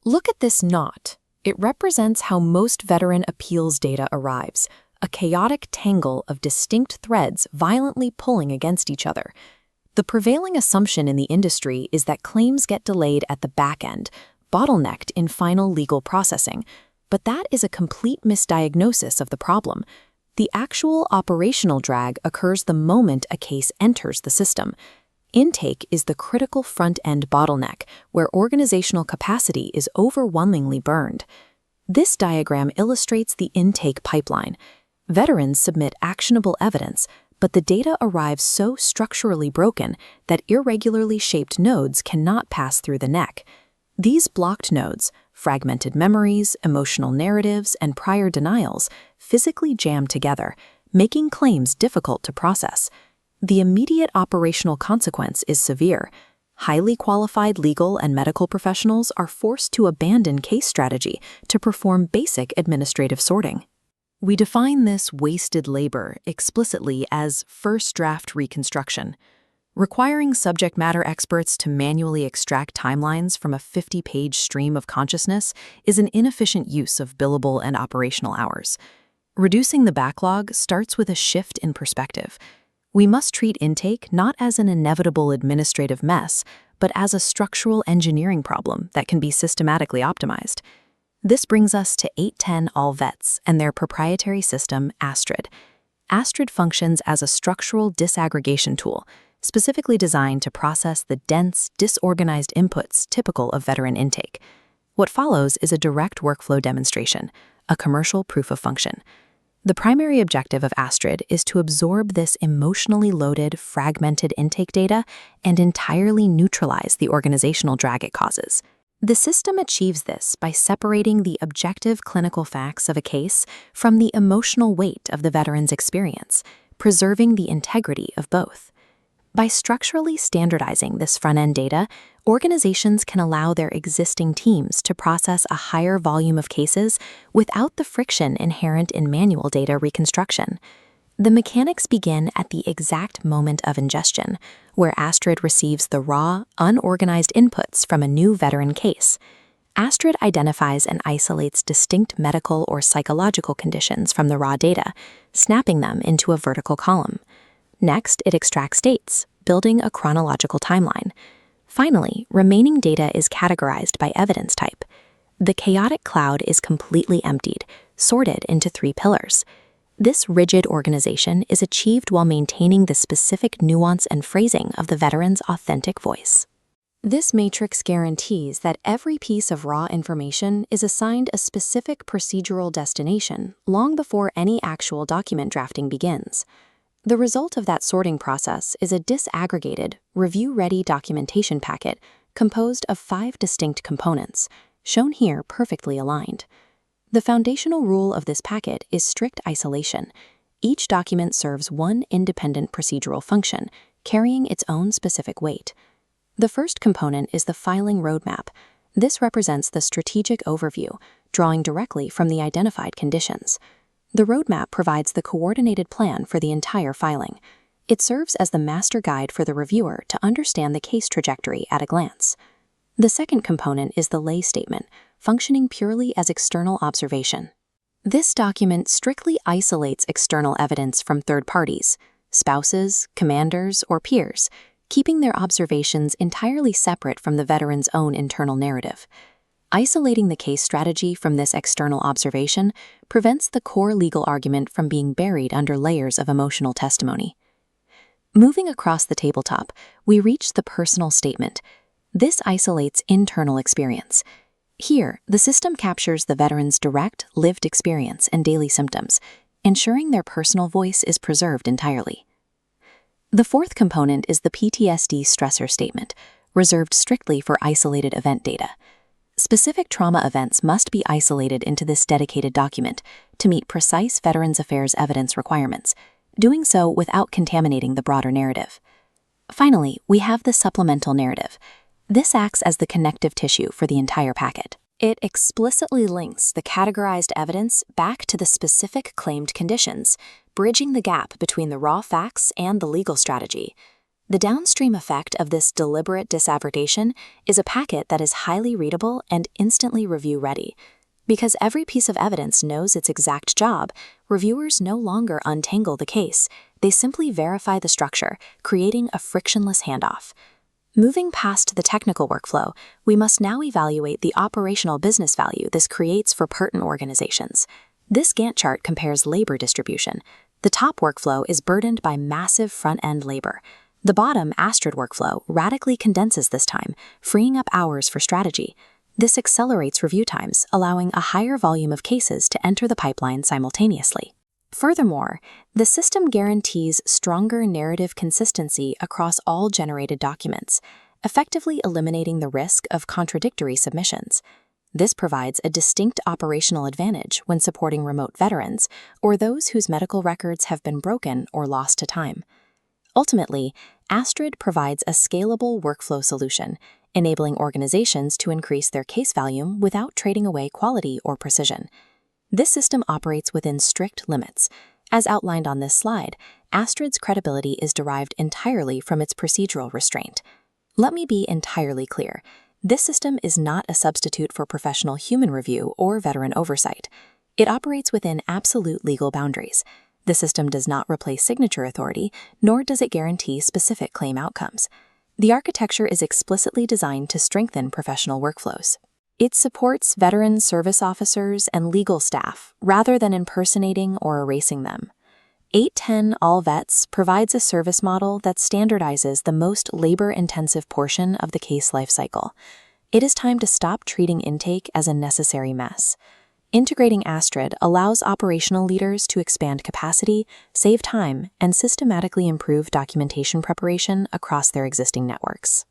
Look at this knot. It represents how most veteran appeals data arrives, a chaotic tangle of distinct threads violently pulling against each other. The prevailing assumption in the industry is that claims get delayed at the back end, bottlenecked in final legal processing, but that is a complete misdiagnosis of the problem. The actual operational drag occurs the moment a case enters the system. Intake is the critical front-end bottleneck, where organizational capacity is overwhelmingly burned. This diagram illustrates the intake pipeline. Veterans submit actionable evidence, but the data arrives so structurally broken that irregularly shaped nodes cannot pass through the neck. These blocked nodes, fragmented memories, emotional narratives, and prior denials, physically jam together, making claims difficult to process. The immediate operational consequence is severe. Highly qualified legal and medical professionals are forced to abandon case strategy to perform basic administrative sorting. We define this wasted labor explicitly as first draft reconstruction. Requiring subject matter experts to manually extract timelines from a 50-page stream of consciousness is an inefficient use of billable and operational hours. Reducing the backlog starts with a shift in perspective. We must treat intake not as an inevitable administrative mess, but as a structural engineering problem that can be systematically optimized. This brings us to 810 All Vets and their proprietary system, ASTRID. ASTRID functions as a structural disaggregation tool, specifically designed to process the dense, disorganized inputs typical of veteran intake. What follows is a direct workflow demonstration, a commercial proof of function. The primary objective of ASTRID is to absorb this emotionally loaded, fragmented intake data and entirely neutralize the organizational drag it causes. The system achieves this by separating the objective clinical facts of a case from the emotional weight of the veteran's experience, preserving the integrity of both. By structurally standardizing this front-end data, organizations can allow their existing teams to process a higher volume of cases without the friction inherent in manual data reconstruction. The mechanics begin at the exact moment of ingestion, where ASTRID receives the raw, unorganized inputs from a new veteran case. ASTRID identifies and isolates distinct medical or psychological conditions from the raw data, snapping them into a vertical column. Next, it extracts dates, building a chronological timeline. Finally, remaining data is categorized by evidence type. The chaotic cloud is completely emptied, sorted into 3 pillars. This rigid organization is achieved while maintaining the specific nuance and phrasing of the veteran's authentic voice. This matrix guarantees that every piece of raw information is assigned a specific procedural destination long before any actual document drafting begins. The result of that sorting process is a disaggregated, review-ready documentation packet composed of 5 distinct components, shown here perfectly aligned. The foundational rule of this packet is strict isolation. Each document serves one independent procedural function, carrying its own specific weight. The first component is the filing roadmap. This represents the strategic overview, drawing directly from the identified conditions. The roadmap provides the coordinated plan for the entire filing. It serves as the master guide for the reviewer to understand the case trajectory at a glance. The second component is the lay statement, functioning purely as external observation. This document strictly isolates external evidence from third parties, spouses, commanders, or peers, keeping their observations entirely separate from the veteran's own internal narrative. Isolating the case strategy from this external observation prevents the core legal argument from being buried under layers of emotional testimony. Moving across the tabletop, we reach the personal statement. This isolates internal experience. Here, the system captures the veteran's direct, lived experience and daily symptoms, ensuring their personal voice is preserved entirely. The fourth component is the PTSD stressor statement, reserved strictly for isolated event data. Specific trauma events must be isolated into this dedicated document to meet precise Veterans Affairs evidence requirements, doing so without contaminating the broader narrative. Finally, we have the supplemental narrative. This acts as the connective tissue for the entire packet. It explicitly links the categorized evidence back to the specific claimed conditions, bridging the gap between the raw facts and the legal strategy. The downstream effect of this deliberate disaggregation is a packet that is highly readable and instantly review-ready. Because every piece of evidence knows its exact job, reviewers no longer untangle the case. They simply verify the structure, creating a frictionless handoff. Moving past the technical workflow, we must now evaluate the operational business value this creates for pertinent organizations. This Gantt chart compares labor distribution. The top workflow is burdened by massive front-end labor. The bottom ASTRID workflow radically condenses this time, freeing up hours for strategy. This accelerates review times, allowing a higher volume of cases to enter the pipeline simultaneously. Furthermore, the system guarantees stronger narrative consistency across all generated documents, effectively eliminating the risk of contradictory submissions. This provides a distinct operational advantage when supporting remote veterans or those whose medical records have been broken or lost to time. Ultimately, ASTRID provides a scalable workflow solution, enabling organizations to increase their case volume without trading away quality or precision. This system operates within strict limits. As outlined on this slide, ASTRID's credibility is derived entirely from its procedural restraint. Let me be entirely clear. This system is not a substitute for professional human review or veteran oversight. It operates within absolute legal boundaries. The system does not replace signature authority, nor does it guarantee specific claim outcomes. The architecture is explicitly designed to strengthen professional workflows. It supports veteran service officers and legal staff rather than impersonating or erasing them. 810 All Vets provides a service model that standardizes the most labor-intensive portion of the case lifecycle. It is time to stop treating intake as a necessary mess. Integrating ASTRID allows operational leaders to expand capacity, save time, and systematically improve documentation preparation across their existing networks.